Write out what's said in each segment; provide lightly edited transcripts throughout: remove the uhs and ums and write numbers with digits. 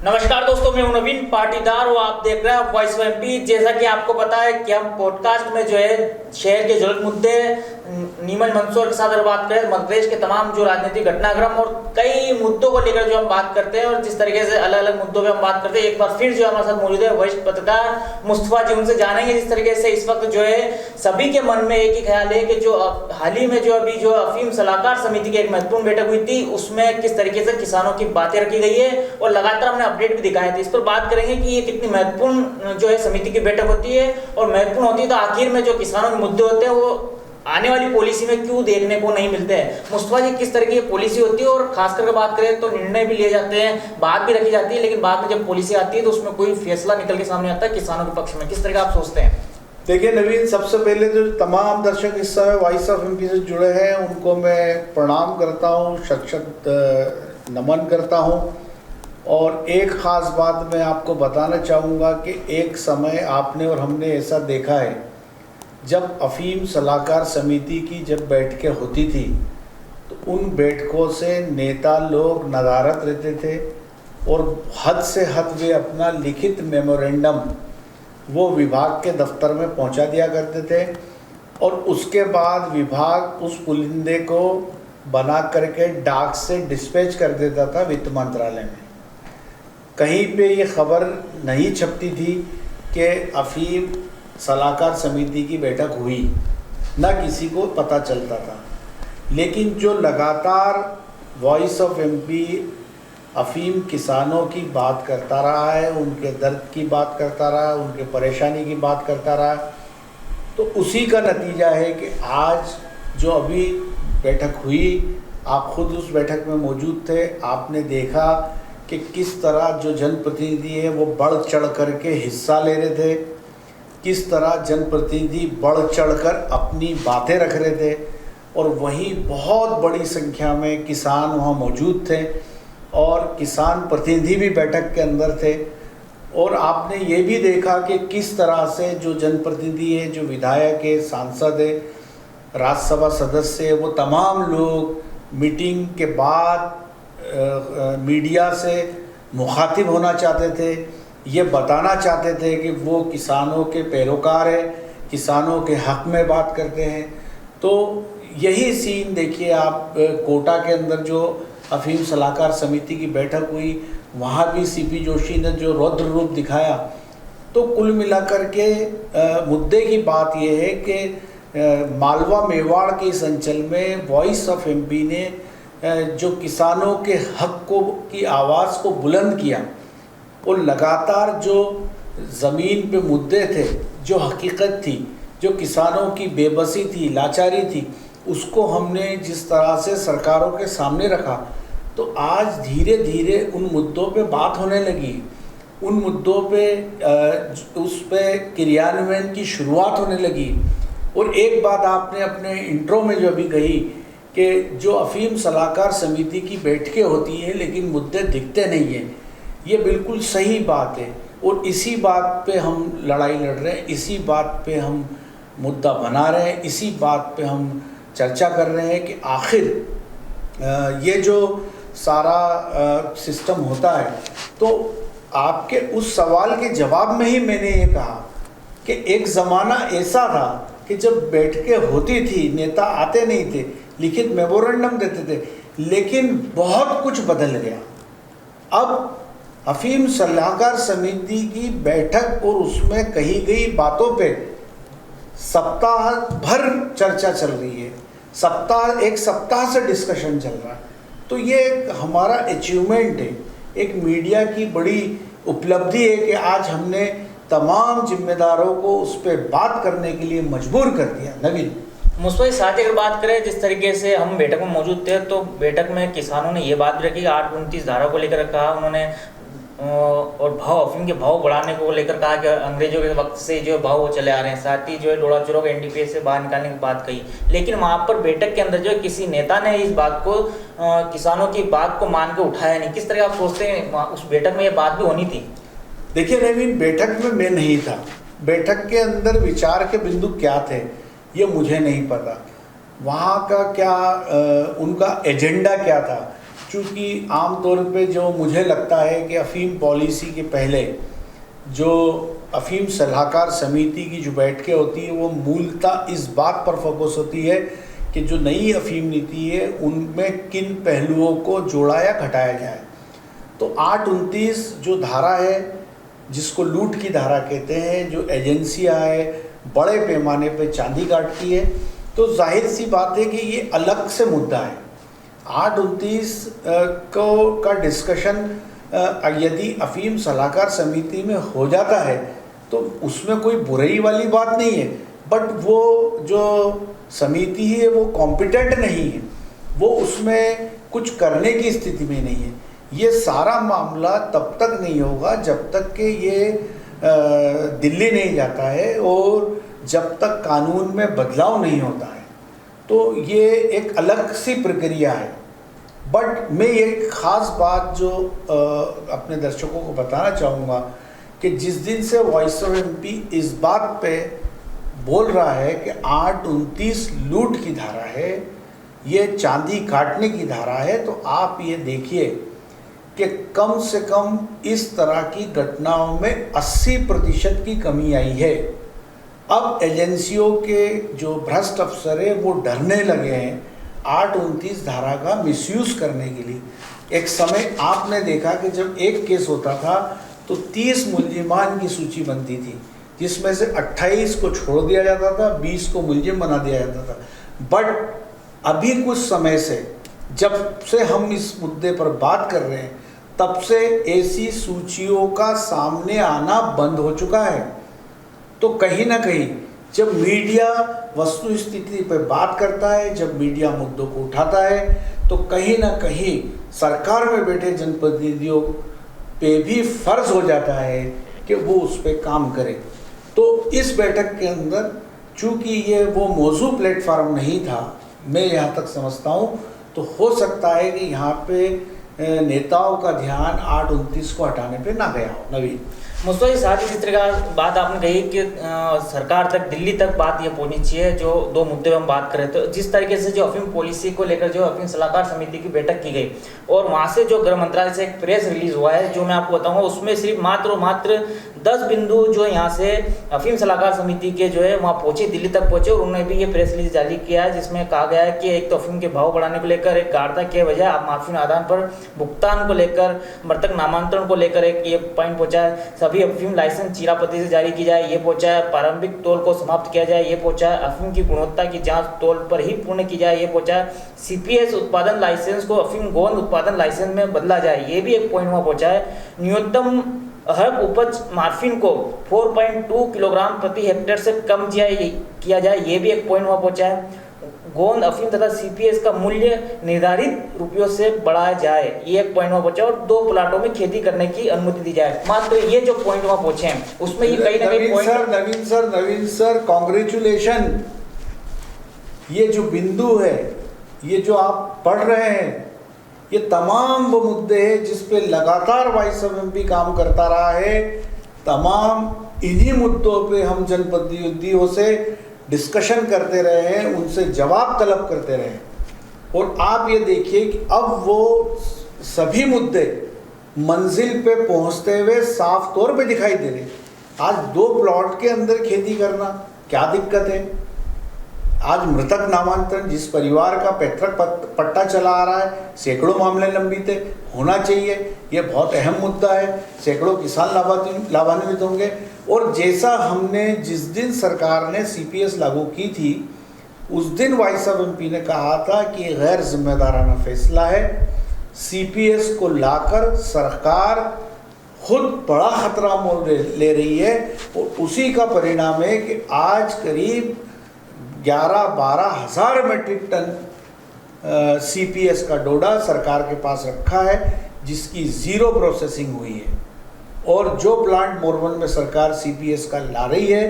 नमस्कार दोस्तों, मैं हूं नवीन पाटीदार और आप देख रहे हैं वॉइस ऑफ एमपी। जैसा कि आपको पता है कि हम पॉडकास्ट में जो है शहर के ज्वलंत मुद्दे नीमच मंदसौर के साथ अगर बात करें, मध्य प्रदेश के तमाम जो राजनीतिक घटनाक्रम और कई मुद्दों को लेकर जो हम बात करते हैं और जिस तरीके से अलग अलग मुद्दों पे हम बात करते हैं। एक बार फिर जो हमारे साथ मौजूद है वरिष्ठ पत्रकार मुस्तफा जी, उनसे जानेंगे जिस तरीके से इस वक्त जो है सभी के मन में एक ही ख्याल है कि जो हाल ही में जो अभी जो अफीम सलाहकार समिति की एक महत्वपूर्ण बैठक हुई थी, उसमें किस तरीके से किसानों की बातें रखी गई है और लगातार हमने अपडेट भी दिखाए थे। इस पर बात करेंगे कि ये कितनी महत्वपूर्ण जो है समिति की बैठक होती है और महत्वपूर्ण होती है तो आखिर में जो किसानों के मुद्दे होते हैं वो आने वाली पॉलिसी में क्यों देखने को नहीं मिलते हैं। मुस्तफा जी, किस तरह की पॉलिसी होती है और खास करके बात करें तो निर्णय भी लिए जाते हैं, बात भी रखी जाती है, लेकिन बाद में जब पॉलिसी आती है तो उसमें कोई फैसला निकल के सामने आता है किसानों के पक्ष में। किस तरह का आप सोचते हैं? देखिए नवीन, सबसे पहले जो तमाम दर्शक इस समय वॉइस ऑफ एमपी से जुड़े हैं उनको मैं प्रणाम करता हूँ, शत नमन करता हूँ। और एक ख़ास बात मैं आपको बताना चाहूँगा कि एक समय आपने और हमने ऐसा देखा है, जब अफीम सलाहकार समिति की जब बैठकें होती थी तो उन बैठकों से नेता लोग नदारद रहते थे और हद से हद वे अपना लिखित मेमोरेंडम वो विभाग के दफ्तर में पहुंचा दिया करते थे और उसके बाद विभाग उस पुलिंदे को बना करके डाक से डिस्पैच कर देता था वित्त मंत्रालय में। कहीं पे ये खबर नहीं छपती थी कि अफीम सलाहकार समिति की बैठक हुई, ना किसी को पता चलता था। लेकिन जो लगातार वॉइस ऑफ एमपी अफीम किसानों की बात करता रहा है, उनके दर्द की बात करता रहा, उनके परेशानी की बात करता रहा, तो उसी का नतीजा है कि आज जो अभी बैठक हुई, आप खुद उस बैठक में मौजूद थे, आपने देखा कि किस तरह जो जनप्रतिनिधि है वो बढ़ चढ़ कर के हिस्सा ले रहे थे, किस तरह जनप्रतिनिधि बढ़ चढ़कर अपनी बातें रख रहे थे और वहीं बहुत बड़ी संख्या में किसान वहाँ मौजूद थे और किसान प्रतिनिधि भी बैठक के अंदर थे। और आपने ये भी देखा कि किस तरह से जो जनप्रतिनिधि है, जो विधायक है, सांसद है, राज्यसभा सदस्य है, वो तमाम लोग मीटिंग के बाद मीडिया से मुखातिब होना चाहते थे, ये बताना चाहते थे कि वो किसानों के पैरोकार है, किसानों के हक में बात करते हैं। तो यही सीन देखिए आप कोटा के अंदर जो अफीम सलाहकार समिति की बैठक हुई, वहाँ भी सीपी जोशी ने जो रौद्र रूप दिखाया। तो कुल मिलाकर के मुद्दे की बात यह है कि मालवा मेवाड़ के इस अंचल में वॉइस ऑफ एमपी ने जो किसानों के हक को की आवाज़ को बुलंद किया और लगातार जो ज़मीन पे मुद्दे थे, जो हकीकत थी, जो किसानों की बेबसी थी, लाचारी थी, उसको हमने जिस तरह से सरकारों के सामने रखा, तो आज धीरे धीरे उन मुद्दों पे बात होने लगी, उन मुद्दों पे उस पे क्रियान्वयन की शुरुआत होने लगी। और एक बात आपने अपने इंट्रो में जो अभी कही कि जो अफीम सलाहकार समिति की बैठकें होती हैं लेकिन मुद्दे दिखते नहीं हैं, ये बिल्कुल सही बात है और इसी बात पे हम लड़ाई लड़ रहे हैं, इसी बात पे हम मुद्दा बना रहे हैं, इसी बात पे हम चर्चा कर रहे हैं कि आखिर ये जो सारा सिस्टम होता है। तो आपके उस सवाल के जवाब में ही मैंने ये कहा कि एक ज़माना ऐसा था कि जब बैठकें होती थी, नेता आते नहीं थे, लिखित मेमोरेंडम देते थे, लेकिन बहुत कुछ बदल गया। अब अफीम सलाहकार समिति की बैठक और उसमें कही गई बातों पे सप्ताह भर चर्चा चल रही है, एक सप्ताह से डिस्कशन चल रहा है। तो ये एक हमारा अचीवमेंट है, एक मीडिया की बड़ी उपलब्धि है कि आज हमने तमाम जिम्मेदारों को उस पर बात करने के लिए मजबूर कर दिया। नवीन, मुस्तफा जी, साथ ही अगर बात करें जिस तरीके से हम बैठक में मौजूद थे तो बैठक में किसानों ने ये बात भी रखी, 829 धारा को लेकर कहा उन्होंने और अफीम के भाव बढ़ाने को लेकर कहा कि अंग्रेजों के वक्त से जो भाव चले आ रहे हैं, साथ ही जो है डोड़ा चोरों को एनडीपीएस से बाहर निकालने की बात कही। लेकिन वहाँ पर बैठक के अंदर जो है किसी नेता ने इस बात को किसानों की बात को मान के उठाया नहीं। किस तरह आप सोचते हैं उस बैठक में ये बात भी होनी थी? देखिए नवीन, बैठक में मैं नहीं था, बैठक के अंदर विचार के बिंदु क्या थे ये मुझे नहीं पता, वहाँ का क्या उनका एजेंडा क्या था, चूँकि आमतौर पे जो मुझे लगता है कि अफ़ीम पॉलिसी के पहले जो अफ़ीम सलाहकार समिति की जो बैठकें होती है वो मूलतः इस बात पर फोकस होती है कि जो नई अफ़ीम नीति है उनमें किन पहलुओं को जोड़ा या घटाया जाए। तो 829 जो धारा है जिसको लूट की धारा कहते हैं, जो एजेंसियां है बड़े पैमाने पे चांदी काटती है, तो जाहिर सी बात है कि ये अलग से मुद्दा है। 829 का डिस्कशन यदि अफ़ीम सलाहकार समिति में हो जाता है तो उसमें कोई बुराई वाली बात नहीं है, बट वो जो समिति है वो कॉम्पिटेंट नहीं है, वो उसमें कुछ करने की स्थिति में नहीं है। ये सारा मामला तब तक नहीं होगा जब तक कि ये दिल्ली नहीं जाता है और जब तक कानून में बदलाव नहीं होता है। तो ये एक अलग सी प्रक्रिया है। बट मैं एक ख़ास बात जो अपने दर्शकों को बताना चाहूँगा कि जिस दिन से वॉइस ऑफ एमपी इस बात पे बोल रहा है कि 829 लूट की धारा है, ये चांदी काटने की धारा है, तो आप ये देखिए कि कम से कम इस तरह की घटनाओं में 80% की कमी आई है। अब एजेंसियों के जो भ्रष्ट अफसर है वो डरने लगे हैं 829 धारा का मिसयूज़ करने के लिए। एक समय आपने देखा कि जब एक केस होता था तो 30 मुल्जिमान की सूची बनती थी, जिसमें से 28 को छोड़ दिया जाता था, 20 को मुल्जिम बना दिया जाता था। बट अभी कुछ समय से, जब से हम इस मुद्दे पर बात कर रहे हैं, तब से ऐसी सूचियों का सामने आना बंद हो चुका है। तो कहीं ना कहीं जब मीडिया वस्तु स्थिति पर बात करता है, जब मीडिया मुद्दों को उठाता है, तो कहीं ना कहीं सरकार में बैठे जनप्रतिनिधियों पे भी फर्ज हो जाता है कि वो उस पर काम करे। तो इस बैठक के अंदर चूंकि ये वो मौजू प्लेटफार्म नहीं था, मैं यहाँ तक समझता हूँ, तो हो सकता है कि यहाँ पे नेताओं का ध्यान 829 को हटाने पे ना गया हो। नवीन मुस्तफा जी, साथ ही जिस तरह का बात आपने कही कि सरकार तक, दिल्ली तक बात ये पहुंचनी चाहिए, जो दो मुद्दे हम बात करें, तो जिस तरीके से जो अफीम पॉलिसी को लेकर जो अफीम सलाहकार समिति की बैठक की गई और वहां से जो गृह मंत्रालय से एक प्रेस रिलीज हुआ है, जो मैं आपको बताऊंगा, उसमें सिर्फ मात्र 10 बिंदु जो यहाँ से अफीम सलाहकार समिति के जो है वहाँ पहुंचे, दिल्ली तक पहुंचे, और उन्होंने भी ये प्रेस रिलीज जारी किया है जिसमें कहा गया है कि एक तो अफीम के भाव बढ़ाने को लेकर, एक गाढ़ता के बजाय आप माफी आदान पर भुगतान को लेकर, मृतक नामांतरण को लेकर एक ये पॉइंट पहुंचा है, सभी अफीम लाइसेंस चीरापति से जारी की जाए, ये पहुंचा है, प्रारंभिक तौल को समाप्त किया जाए, ये पहुंचा है, अफीम की गुणवत्ता की जांच तौल पर ही पूर्ण की जाए, ये पहुंचा है, सीपीएस उत्पादन लाइसेंस को अफीम गोंद उत्पादन लाइसेंस में बदला जाए, ये भी एक पॉइंट वहाँ पहुंचा है, न्यूनतम हर उपज मार्फिन को 4.2 किलोग्राम प्रति हेक्टेयर से कम किया जाए, ये भी एक पॉइंट वहाँ पहुंचा है, गोंद अफीम तथा सीपीएस का मूल्य निर्धारित रुपयों से बढ़ाया जाए, ये एक पॉइंट वहाँ पहुंचा, और 2 प्लाटों में खेती करने की अनुमति दी जाए। मात्र ये जो पॉइंट वहाँ पहुंचे हैं उसमें ये कहीं ना कहीं पॉइंट। नवीन सर कॉन्ग्रेचुलेशन। ये जो बिंदु है, ये जो आप पढ़ रहे हैं, ये तमाम वो मुद्दे हैं जिस पे लगातार वॉइस ऑफ एमपी काम करता रहा है। तमाम इन्हीं मुद्दों पे हम जनप्रतिनिधियों से डिस्कशन करते रहे हैं, उनसे जवाब तलब करते रहे, और आप ये देखिए कि अब वो सभी मुद्दे मंजिल पे पहुंचते हुए साफ तौर पे दिखाई दे रहे। आज 2 प्लॉट के अंदर खेती करना क्या दिक्कत है? आज मृतक नामांतरण, जिस परिवार का पैतृक पट्टा चला आ रहा है, सैकड़ों मामले लंबित है, होना चाहिए, ये बहुत अहम मुद्दा है, सैकड़ों किसान लाभान्वित होंगे। और जैसा हमने जिस दिन सरकार ने सीपीएस लागू की थी, उस दिन वॉइस ऑफ एमपी ने कहा था कि गैर जिम्मेदाराना फैसला है, सीपीएस को लाकर सरकार खुद बड़ा खतरा मोल ले रही है, और उसी का परिणाम है कि आज करीब 11-12 हज़ार मेट्रिक टन सीपीएस का डोडा सरकार के पास रखा है, जिसकी ज़ीरो प्रोसेसिंग हुई है। और जो प्लांट मोरवन में सरकार सीपीएस का ला रही है,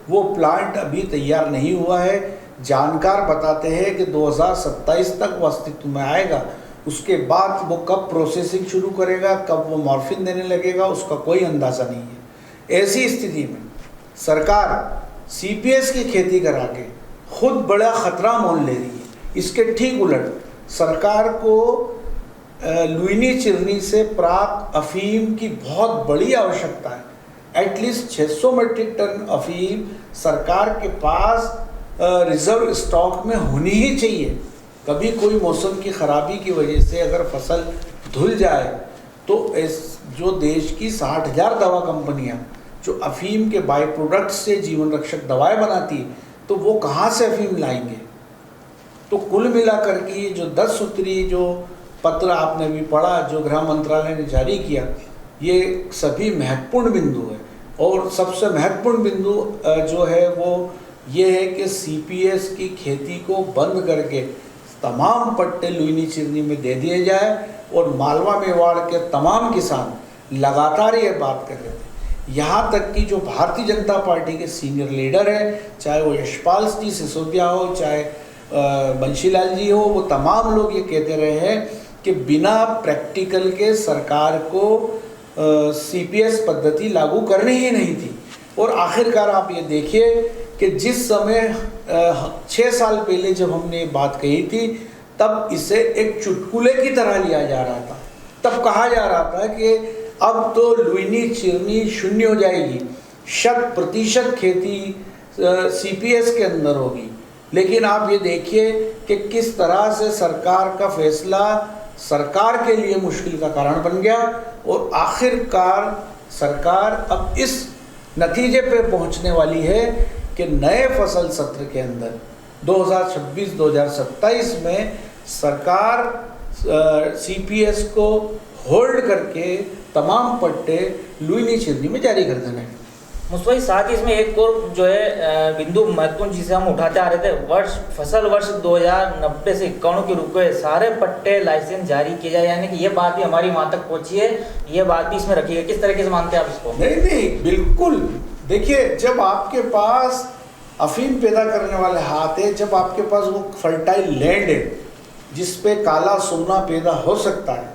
वो प्लांट अभी तैयार नहीं हुआ है। जानकार बताते हैं कि 2027 तक वो अस्तित्व में आएगा। उसके बाद वो कब प्रोसेसिंग शुरू करेगा, कब वो मॉर्फिन देने लगेगा, उसका कोई अंदाज़ा नहीं है। ऐसी स्थिति में सरकार सीपीएस की खेती करा के खुद बड़ा खतरा मोल ले रही है। इसके ठीक उलट सरकार को लुइनी चिरनी से प्राप्त अफीम की बहुत बड़ी आवश्यकता है। एटलीस्ट 600 मीट्रिक टन अफीम सरकार के पास रिजर्व स्टॉक में होनी ही चाहिए। कभी कोई मौसम की खराबी की वजह से अगर फसल धुल जाए तो इस जो देश की 60,000 दवा कंपनियां जो अफीम के बाई प्रोडक्ट से जीवन रक्षक दवाएं बनाती है, तो वो कहाँ से अफीम लाएंगे। तो कुल मिलाकर के जो 10 सूत्री जो पत्र आपने भी पढ़ा जो गृह मंत्रालय ने जारी किया, ये सभी महत्वपूर्ण बिंदु है। और सबसे महत्वपूर्ण बिंदु जो है वो ये है कि सीपीएस की खेती को बंद करके तमाम पट्टे लुइनी चिरनी में दे दिए जाए। और मालवा मेवाड़ के तमाम किसान लगातार ये बात कर रहे थे। यहाँ तक कि जो भारतीय जनता पार्टी के सीनियर लीडर है, चाहे वो यशपाल जी सिसोदिया हो, चाहे बंशीलाल जी हो, वो तमाम लोग ये कहते रहे हैं कि बिना प्रैक्टिकल के सरकार को सीपीएस पद्धति लागू करनी ही नहीं थी। और आखिरकार आप ये देखिए कि जिस समय 6 साल पहले जब हमने बात कही थी, तब इसे एक चुटकुले की तरह लिया जा रहा था। तब कहा जा रहा था कि अब तो लुइनी चिरनी शून्य हो जाएगी, 100% खेती सीपीएस के अंदर होगी। लेकिन आप ये देखिए कि किस तरह से सरकार का फैसला सरकार के लिए मुश्किल का कारण बन गया। और आखिरकार सरकार अब इस नतीजे पे पहुंचने वाली है कि नए फसल सत्र के अंदर 2026-2027 में सरकार सीपीएस को होल्ड करके तमाम पट्टे लुइनी चिरनी में जारी कर देना है। मुस्तफा, साथ ही इसमें एक और जो है बिंदु महत्वपूर्ण जिसे हम उठाते आ रहे थे, फसल वर्ष 2090 से 91 के रुक गए, सारे पट्टे लाइसेंस जारी किए जाए, यानी कि ये बात भी हमारी वहाँ तक पहुँची है, ये बात भी इसमें रखी है। किस तरीके से मानते हैं आप इसको? नहीं, बिल्कुल। देखिए, जब आपके पास अफीम पैदा करने वाले हाथ है, जब आपके पास वो फर्टाइल लैंड है जिस पे काला सोना पैदा हो सकता है,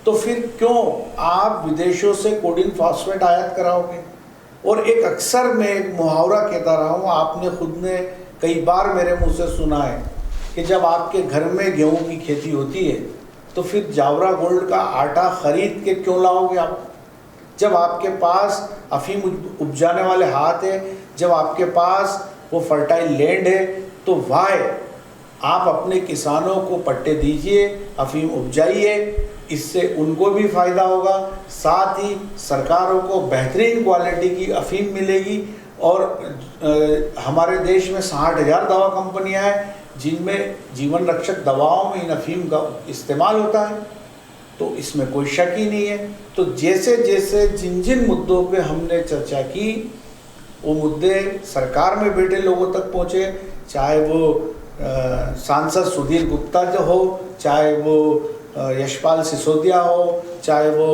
तो फिर क्यों आप विदेशों से कोडिन फॉस्फेट आयात कराओगे। और एक अक्सर मैं एक मुहावरा कहता रहा हूँ, आपने खुद ने कई बार मेरे मुंह से सुना है कि जब आपके घर में गेहूं की खेती होती है तो फिर जावरा गोल्ड का आटा खरीद के क्यों लाओगे आप। जब आपके पास अफीम उपजाने वाले हाथ है, जब आपके पास वो फर्टाइल लैंड है, तो वाह आप अपने किसानों को पट्टे दीजिए, अफीम उपजाइए, इससे उनको भी फ़ायदा होगा, साथ ही सरकारों को बेहतरीन क्वालिटी की अफीम मिलेगी। और हमारे देश में 60,000 दवा कंपनियां हैं जिनमें जीवन रक्षक दवाओं में इन अफीम का इस्तेमाल होता है, तो इसमें कोई शक ही नहीं है। तो जैसे जैसे जिन जिन मुद्दों पे हमने चर्चा की, वो मुद्दे सरकार में बैठे लोगों तक पहुँचे, चाहे वो सांसद सुधीर गुप्ता जो हो, चाहे वो यशपाल सिसोदिया हो, चाहे वो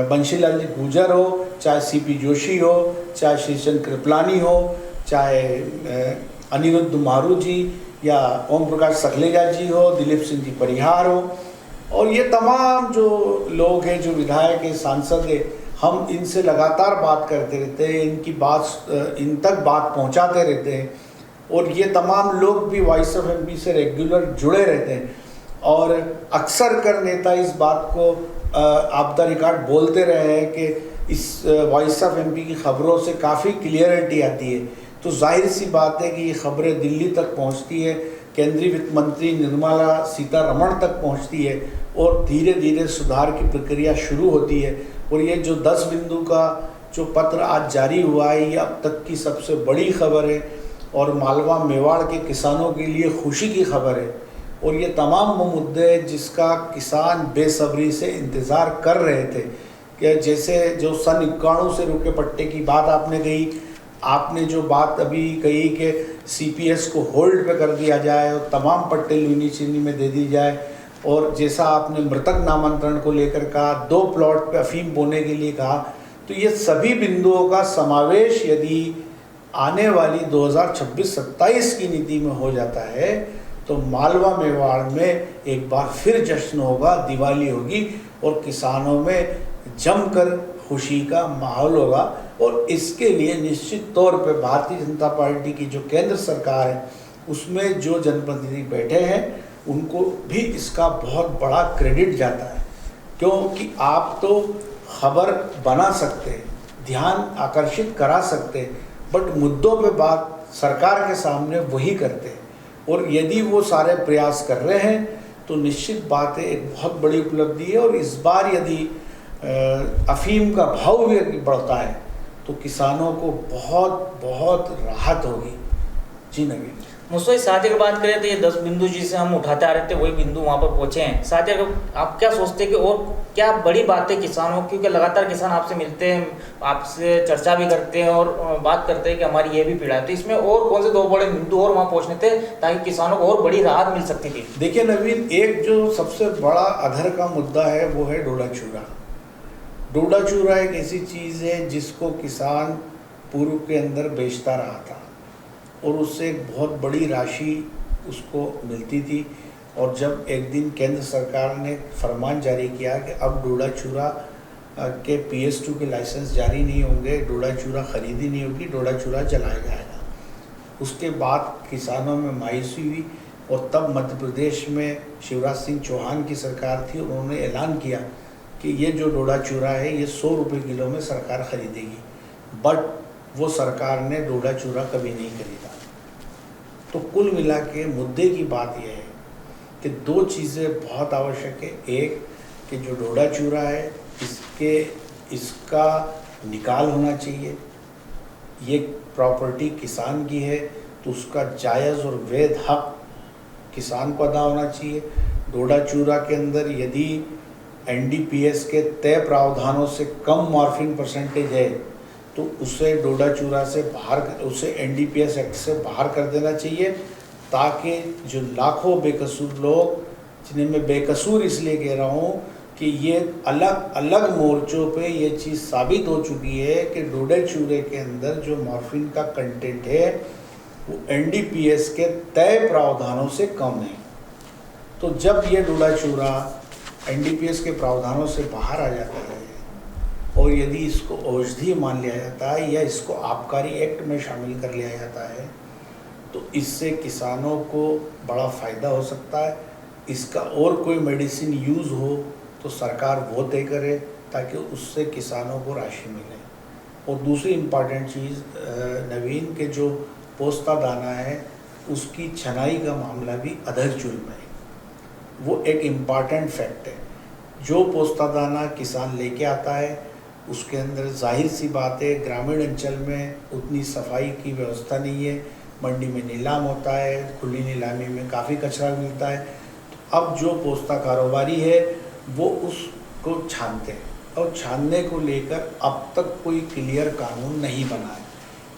बंशीलाल जी गुर्जर हो, चाहे सीपी जोशी हो, चाहे श्रीचंद कृपलानी हो, चाहे अनिरुद्ध मारू जी या ओम प्रकाश सखलेजा जी हो, दिलीप सिंह जी परिहार हो, और ये तमाम जो लोग हैं, जो विधायक हैं, सांसद हैं, हम इनसे लगातार बात करते रहते हैं, इनकी बात इन तक बात पहुंचाते रहते हैं। और ये तमाम लोग भी वॉइस ऑफ एमपी से रेगुलर जुड़े रहते हैं। और अक्सर कर नेता इस बात को आप द रिकॉर्ड बोलते रहे हैं कि इस वॉइस ऑफ एमपी की खबरों से काफ़ी क्लियरिटी आती है। तो जाहिर सी बात है कि ये खबरें दिल्ली तक पहुंचती है, केंद्रीय वित्त मंत्री निर्मला सीतारमण तक पहुंचती है, और धीरे धीरे सुधार की प्रक्रिया शुरू होती है। और ये जो 10 बिंदु का जो पत्र आज जारी हुआ है, ये अब तक की सबसे बड़ी खबर है और मालवा मेवाड़ के किसानों के लिए खुशी की खबर है। और ये तमाम वो मुद्दे जिसका किसान बेसब्री से इंतज़ार कर रहे थे, कि जैसे जो सन 91 से रुके पट्टे की बात आपने कही, आपने जो बात अभी कही कि सीपीएस को होल्ड पे कर दिया जाए और तमाम पट्टे लुइनी चिरनी में दे दी जाए, और जैसा आपने मृतक नामांतरण को लेकर कहा, 2 प्लॉट पे अफीम बोने के लिए कहा, तो ये सभी बिंदुओं का समावेश यदि आने वाली 2026-27 की नीति में हो जाता है, तो मालवा मेवाड़ में एक बार फिर जश्न होगा, दिवाली होगी, और किसानों में जमकर खुशी का माहौल होगा। और इसके लिए निश्चित तौर पे भारतीय जनता पार्टी की जो केंद्र सरकार है, उसमें जो जनप्रतिनिधि बैठे हैं, उनको भी इसका बहुत बड़ा क्रेडिट जाता है, क्योंकि आप तो खबर बना सकते हैं, ध्यान आकर्षित करा सकते हैं, बट मुद्दों पे बात सरकार के सामने वही करते हैं। और यदि वो सारे प्रयास कर रहे हैं तो निश्चित बात है एक बहुत बड़ी उपलब्धि है। और इस बार यदि अफीम का भाव भी बढ़ता है तो किसानों को बहुत बहुत राहत होगी। जी नवीन, मुझसे साथ ही बात करें तो ये 10 बिंदु जिसे हम उठाते आ रहे थे वही बिंदु वहाँ पर पहुँचे हैं। साथ ही आप क्या सोचते हैं कि और क्या बड़ी बात है किसानों, क्योंकि लगातार किसान आपसे मिलते हैं, आपसे चर्चा भी करते हैं और बात करते हैं कि हमारी ये भी पीड़ा है, तो इसमें और कौन से 2 बड़े बिंदु और वहाँ पहुँचने थे ताकि किसानों को और बड़ी राहत मिल सकती थी? देखिए नवीन, एक जो सबसे बड़ा अधर का मुद्दा है वो है डोडा चूरा। डोडा चूरा एक ऐसी चीज़ है जिसको किसान पूर्व के अंदर बेचता रहा था और उससे एक बहुत बड़ी राशि उसको मिलती थी। और जब एक दिन केंद्र सरकार ने फरमान जारी किया कि अब डोडा चूरा के PS2 के लाइसेंस जारी नहीं होंगे, डोडा चूरा खरीदी नहीं होगी, डोडा चूरा जलाया जाएगा, उसके बाद किसानों में मायूसी हुई। और तब मध्य प्रदेश में शिवराज सिंह चौहान की सरकार थी, उन्होंने ऐलान किया कि ये जो डोडा चूरा है ये 100 रुपये किलो में सरकार खरीदेगी, बट वो सरकार ने डोडा चूरा कभी नहीं खरीदा। तो कुल मिला के मुद्दे की बात यह है कि 2 चीज़ें बहुत आवश्यक है। एक कि जो डोडा चूरा है इसका निकाल होना चाहिए, ये प्रॉपर्टी किसान की है तो उसका जायज़ और वैध हक किसान को अदा होना चाहिए। डोडा चूरा के अंदर यदि NDPS के तय प्रावधानों से कम मॉर्फिन परसेंटेज है तो उसे डोडा चूरा से बाहर, उसे NDPS एक्ट से बाहर कर देना चाहिए, ताकि जो लाखों बेकसूर लोग, जिन्हें मैं बेकसूर इसलिए कह रहा हूँ कि ये अलग अलग मोर्चों पे ये चीज़ साबित हो चुकी है कि डोडा चूरे के अंदर जो मॉर्फिन का कंटेंट है वो NDPS के तय प्रावधानों से कम है। तो जब ये डोडा चूरा NDPS के प्रावधानों से बाहर आ जाता है और यदि इसको औषधि मान लिया जाता है या इसको आबकारी एक्ट में शामिल कर लिया जाता है तो इससे किसानों को बड़ा फ़ायदा हो सकता है। इसका और कोई मेडिसिन यूज़ हो तो सरकार वो तय करे ताकि उससे किसानों को राशि मिले। और दूसरी इम्पॉर्टेंट चीज़ नवीन के जो पोस्ता दाना है उसकी छनाई का मामला भी अधर जुल्म है, वो एक इम्पॉर्टेंट फैक्ट है। जो पोस्ता दाना किसान लेके आता है उसके अंदर जाहिर सी बात है ग्रामीण अंचल में उतनी सफाई की व्यवस्था नहीं है, मंडी में नीलाम होता है, खुली नीलामी में काफ़ी कचरा मिलता है। तो अब जो पोस्ता कारोबारी है वो उसको छानते हैं और छानने को लेकर अब तक कोई क्लियर कानून नहीं बना है।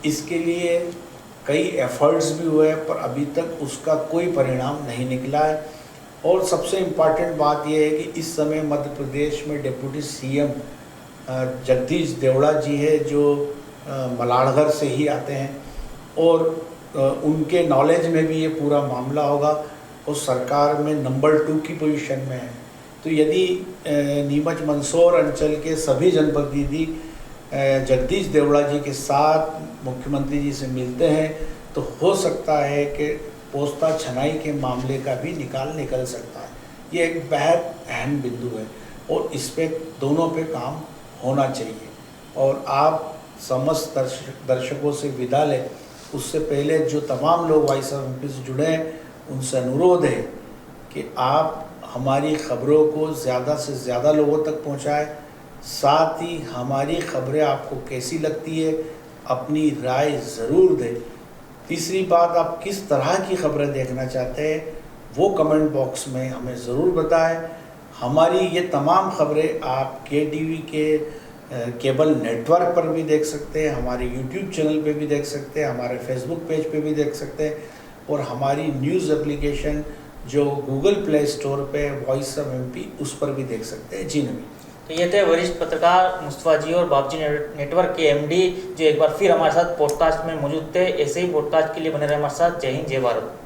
इसके लिए कई एफर्ट्स भी हुए पर अभी तक उसका कोई परिणाम नहीं निकला है। और सबसे इम्पॉर्टेंट बात यह है कि इस समय मध्य प्रदेश में डिप्टी CM जगदीश देवड़ा जी है जो मलाड़गढ़ से ही आते हैं और उनके नॉलेज में भी ये पूरा मामला होगा और सरकार में नंबर 2 की पोजीशन में है। तो यदि नीमच मंदसौर अंचल के सभी जनप्रतिनिधि जगदीश देवड़ा जी के साथ मुख्यमंत्री जी से मिलते हैं तो हो सकता है कि पोस्ता छनाई के मामले का भी निकल सकता है। ये एक बेहद अहम बिंदु है और इस पे दोनों पे काम होना चाहिए। और आप समस्त दर्शकों से विदा लें उससे पहले जो तमाम लोग वॉइस ऑफ एमपी से जुड़े हैं उनसे अनुरोध है कि आप हमारी ख़बरों को ज़्यादा से ज़्यादा लोगों तक पहुंचाएं। साथ ही हमारी ख़बरें आपको कैसी लगती है अपनी राय ज़रूर दें। तीसरी बात, आप किस तरह की ख़बरें देखना चाहते हैं वो कमेंट बॉक्स में हमें ज़रूर बताएं। हमारी ये तमाम ख़बरें आप KTV के केबल नेटवर्क पर भी देख सकते हैं, हमारे YouTube चैनल पे भी देख सकते हैं, हमारे फेसबुक पेज पे भी देख सकते हैं और हमारी न्यूज़ एप्लीकेशन जो गूगल प्ले स्टोर पे वॉइस ऑफ एमपी उस पर भी देख सकते हैं। जी नवीन, तो ये थे वरिष्ठ पत्रकार मुस्तफा जी और बाबजी नेटवर्क के MD जो एक बार फिर हमारे साथ पॉडकास्ट में मौजूद थे। ऐसे ही पॉडकास्ट के लिए बने रहे हमारे साथ। जय हिंद, जय भारत।